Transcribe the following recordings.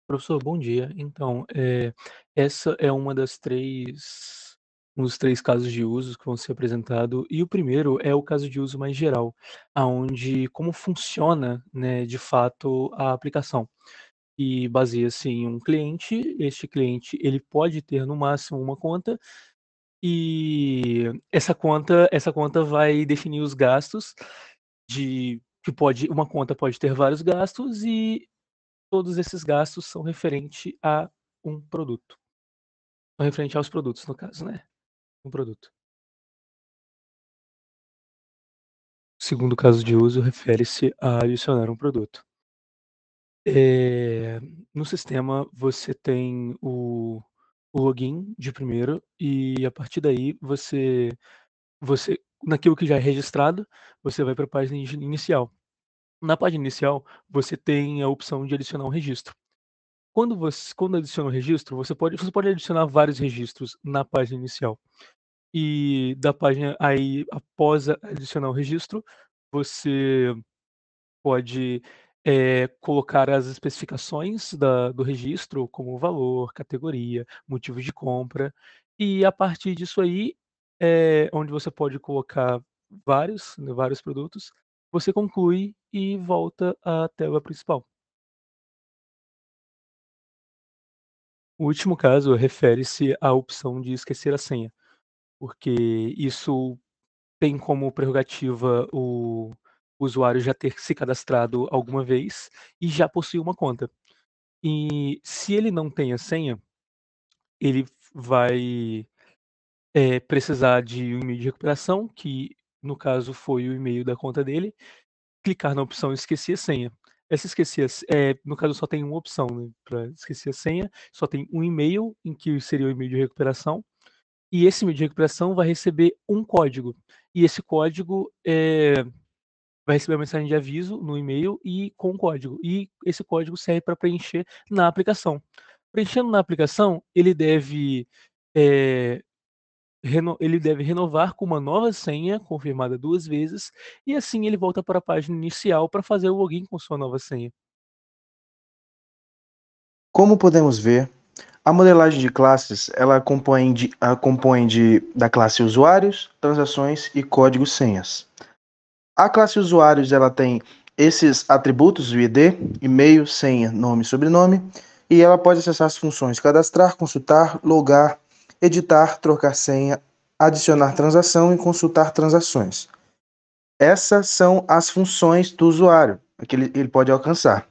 Professor, bom dia. Então, essa é um dos 3 casos de uso que vão ser apresentado, e o primeiro é o caso de uso mais geral, aonde como funciona, né, de fato a aplicação. E baseia-se em um cliente, este cliente ele pode ter no máximo uma conta, e essa conta vai definir os gastos de que pode uma conta pode ter vários gastos e todos esses gastos são referente a um produto. São referente aos produtos, no caso, né, um produto. O segundo caso de uso refere-se a adicionar um produto. Eh, no sistema você tem o login de primeiro e a partir daí você naquilo que já é registrado, você vai para a página inicial. Na página inicial, você tem a opção de adicionar um registro. Quando adiciona um registro, você pode adicionar vários registros na página inicial. E da página aí, após adicionar o registro, você pode, colocar as especificações do registro, como valor, categoria, motivo de compra, e a partir disso aí, onde você pode colocar vários produtos, você conclui e volta à tela principal. O último caso refere-se à opção de esquecer a senha, porque isso tem como prerrogativa o usuário já ter se cadastrado alguma vez e já possui uma conta. E se ele não tem a senha, ele vai, precisar de um e-mail de recuperação, que no caso foi o e-mail da conta dele, clicar na opção "esquecer a senha". Essa no caso só tem uma opção, né, pra esquecer a senha, só tem um e-mail em que seria o e-mail de recuperação, e esse e-mail de recuperação vai receber um código, e esse código, vai receber uma mensagem de aviso no e-mail e com o código. E esse código serve para preencher na aplicação. Preenchendo na aplicação, eh, ele deve renovar com uma nova senha, confirmada 2 vezes, e assim ele volta para a página inicial para fazer o login com sua nova senha. Como podemos ver, a modelagem de classes ela compõe da classe usuários, transações e códigos senhas. A classe usuários ela tem esses atributos, o ID, e-mail, senha, nome e sobrenome, e ela pode acessar as funções cadastrar, consultar, logar, editar, trocar senha, adicionar transação e consultar transações. Essas são as funções do usuário que ele pode alcançar.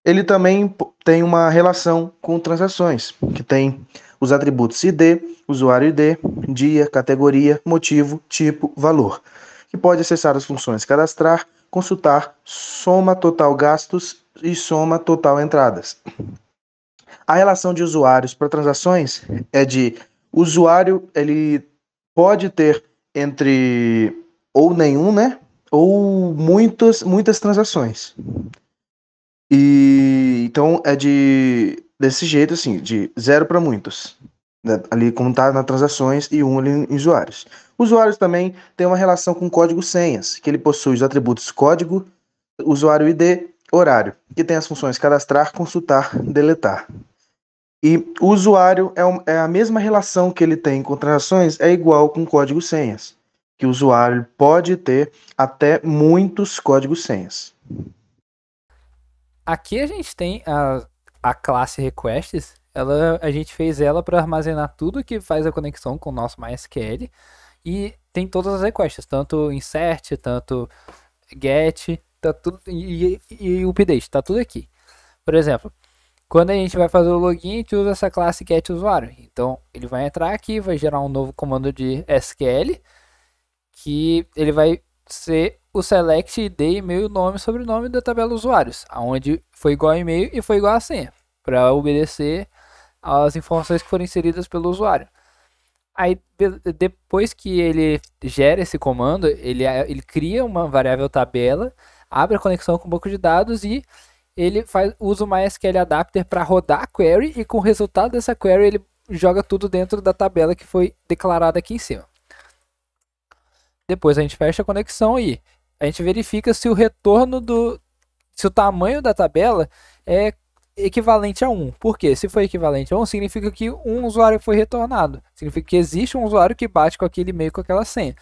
Ele também tem uma relação com transações, que tem os atributos ID, usuário ID, dia, categoria, motivo, tipo, valor, que pode acessar as funções cadastrar, consultar, soma total gastos e soma total entradas. A relação de usuários para transações é de usuário, ele pode ter entre ou nenhum, né? Ou muitas transações. E então é desse jeito, assim, de zero para muitos. Né? Ali como está nas transações e um ali em usuários. Usuários também tem uma relação com código senhas, que ele possui os atributos código, usuário ID, horário, que tem as funções cadastrar, consultar, deletar. E o usuário é a mesma relação que ele tem com transações, é igual com código senhas, que o usuário pode ter até muitos códigos senhas. Aqui a gente tem a classe requests. A gente fez ela para armazenar tudo que faz a conexão com o nosso MySQL. E tem todas as requests, tanto insert, tanto get, tá tudo, e update, tá tudo aqui. Por exemplo, quando a gente vai fazer o login, a gente usa essa classe getUsuário. Então, ele vai entrar aqui, vai gerar um novo comando de SQL, que ele vai ser o select ID, e-mail, nome e sobrenome da tabela usuários, onde foi igual a e-mail e foi igual a senha, para obedecer às informações que foram inseridas pelo usuário. Aí, depois que ele gera esse comando, ele cria uma variável tabela, abre a conexão com o banco de dados e ele usa o MySQL Adapter para rodar a query, e com o resultado dessa query ele joga tudo dentro da tabela que foi declarada aqui em cima. Depois a gente fecha a conexão e a gente verifica se o retorno se o tamanho da tabela é equivalente a 1. Por quê? Se for equivalente a 1, significa que um usuário foi retornado. Significa que existe um usuário que bate com aquele e-mail, com aquela senha.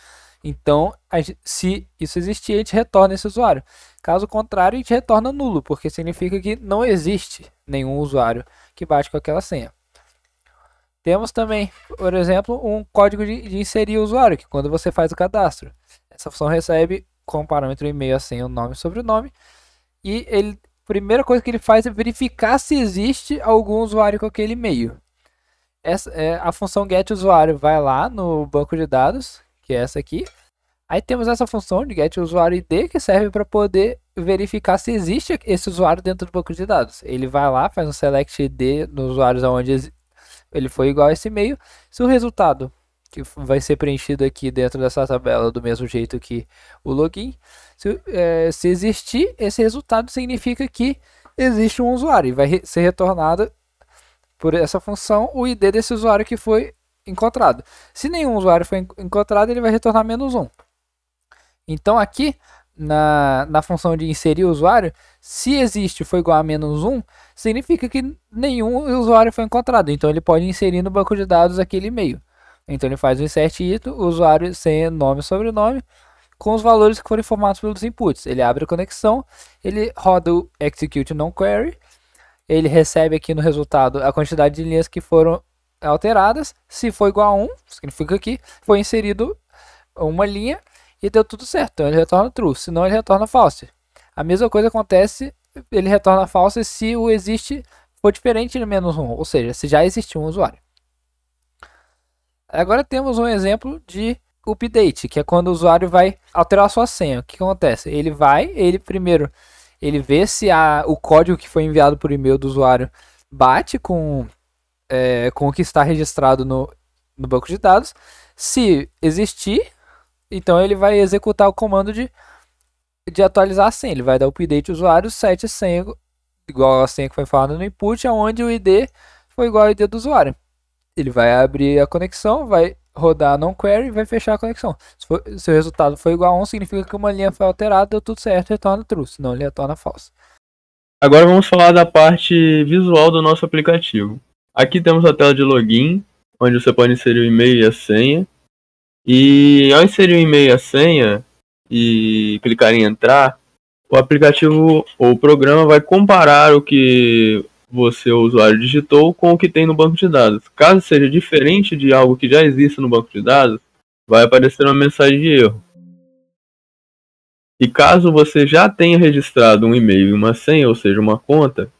Então, se isso existir, a gente retorna esse usuário. Caso contrário, a gente retorna nulo, porque significa que não existe nenhum usuário que bate com aquela senha. Temos também, por exemplo, um código de inserir usuário, que quando você faz o cadastro, essa função recebe como parâmetro e-mail, a senha, o nome e sobrenome, e a primeira coisa que ele faz é verificar se existe algum usuário com aquele e-mail. A função getUsuário vai lá no banco de dados, que é essa aqui. Aí temos essa função de getUsuárioID, que serve para poder verificar se existe esse usuário dentro do banco de dados. Ele vai lá, faz um select ID nos usuários onde ele foi igual a esse e-mail. Se o resultado, que vai ser preenchido aqui dentro dessa tabela do mesmo jeito que o login, se existir esse resultado, significa que existe um usuário e vai ser retornado por essa função o ID desse usuário que foi encontrado. Se nenhum usuário foi encontrado, ele vai retornar -1. Então aqui na função de inserir o usuário, se existe foi igual a -1, significa que nenhum usuário foi encontrado. Então ele pode inserir no banco de dados aquele e-mail. Então ele faz o insert item, usuário, senha, nome e sobrenome, com os valores que foram informados pelos inputs. Ele abre a conexão, ele roda o execute non-query, ele recebe aqui no resultado a quantidade de linhas que foram alteradas. Se for igual a 1, significa que foi inserido uma linha e deu tudo certo. Então ele retorna true, senão ele retorna false. A mesma coisa acontece, ele retorna false se o existe for diferente de -1, ou seja, se já existiu um usuário. Agora temos um exemplo de update, que é quando o usuário vai alterar a sua senha. O que acontece? Ele primeiro vê se o código que foi enviado por e-mail do usuário bate com o que está registrado no banco de dados. Se existir, então ele vai executar o comando de atualizar a senha. Ele vai dar update usuário, set senha igual a senha que foi falada no input, onde o ID foi igual ao ID do usuário. Ele vai abrir a conexão, vai rodar non-query e vai fechar a conexão. Se o resultado for igual a 1, significa que uma linha foi alterada, deu tudo certo, retorna true, senão ele retorna false. Agora vamos falar da parte visual do nosso aplicativo. Aqui temos a tela de login, onde você pode inserir o e-mail e a senha. E ao inserir o e-mail e a senha e clicar em entrar, o aplicativo ou o programa vai comparar o que você, o usuário, digitou com o que tem no banco de dados. Caso seja diferente de algo que já existe no banco de dados, vai aparecer uma mensagem de erro. E caso você já tenha registrado um e-mail e uma senha, ou seja, uma conta,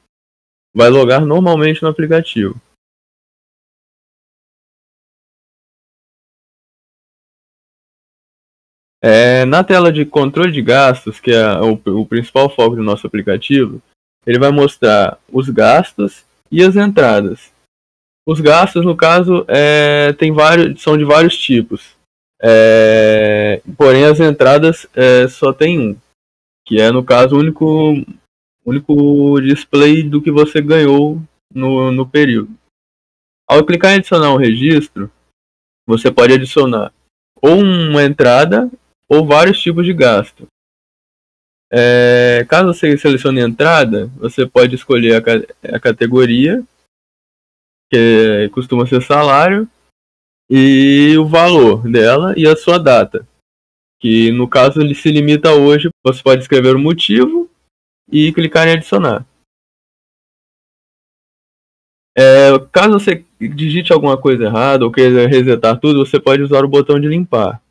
vai logar normalmente no aplicativo. Na tela de controle de gastos, que é o principal foco do nosso aplicativo, ele vai mostrar os gastos e as entradas. Os gastos, no caso, são de vários tipos. Porém, as entradas só tem um, que é, no caso, o único display do que você ganhou no período. Ao clicar em adicionar um registro, você pode adicionar ou uma entrada ou vários tipos de gasto. Caso você selecione entrada, você pode escolher a categoria, que costuma ser salário, e o valor dela e a sua data, que no caso ele se limita a hoje. Você pode escrever o motivo e clicar em adicionar. Caso você digite alguma coisa errada ou queira resetar tudo, você pode usar o botão de limpar.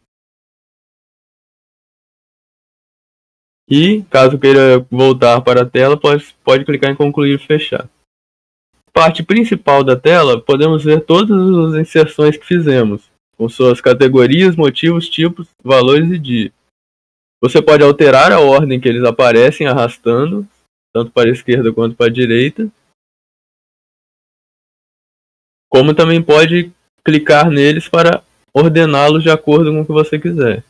E caso queira voltar para a tela, pode clicar em concluir e fechar. Parte principal da tela, podemos ver todas as inserções que fizemos, com suas categorias, motivos, tipos, valores e dia. Você pode alterar a ordem que eles aparecem arrastando, tanto para a esquerda quanto para a direita. Como também pode clicar neles para ordená-los de acordo com o que você quiser.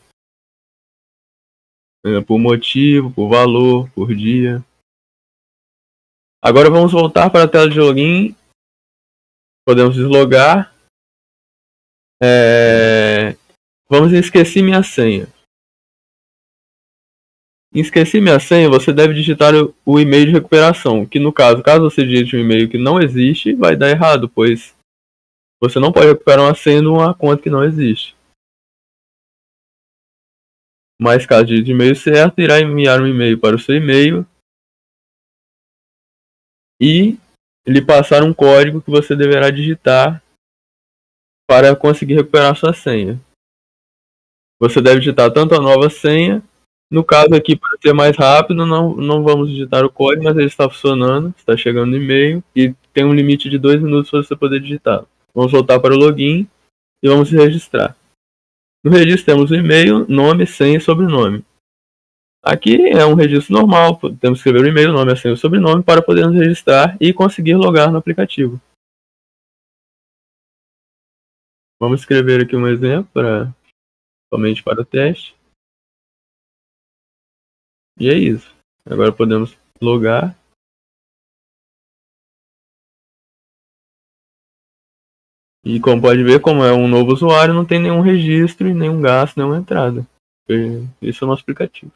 Por motivo, por valor, por dia. Agora vamos voltar para a tela de login. Podemos deslogar. Vamos em esqueci minha senha. Esqueci minha senha, você deve digitar o e-mail de recuperação, que no caso você digite um e-mail que não existe, vai dar errado, pois você não pode recuperar uma senha de uma conta que não existe. Mas caso digite o e-mail certo, irá enviar um e-mail para o seu e-mail e lhe passar um código que você deverá digitar para conseguir recuperar sua senha. Você deve digitar tanto a nova senha. No caso aqui, para ser mais rápido, não vamos digitar o código, mas ele está funcionando, está chegando no e-mail e tem um limite de 2 minutos para você poder digitar. Vamos voltar para o login e vamos registrar. No registro temos o e-mail, nome, senha e sobrenome. Aqui é um registro normal, temos que escrever o e-mail, nome, a senha e o sobrenome para podermos registrar e conseguir logar no aplicativo. Vamos escrever aqui um exemplo somente para o teste. E é isso. Agora podemos logar. E como pode ver, como é um novo usuário, não tem nenhum registro, nenhum gasto, nenhuma entrada. Esse é o nosso aplicativo.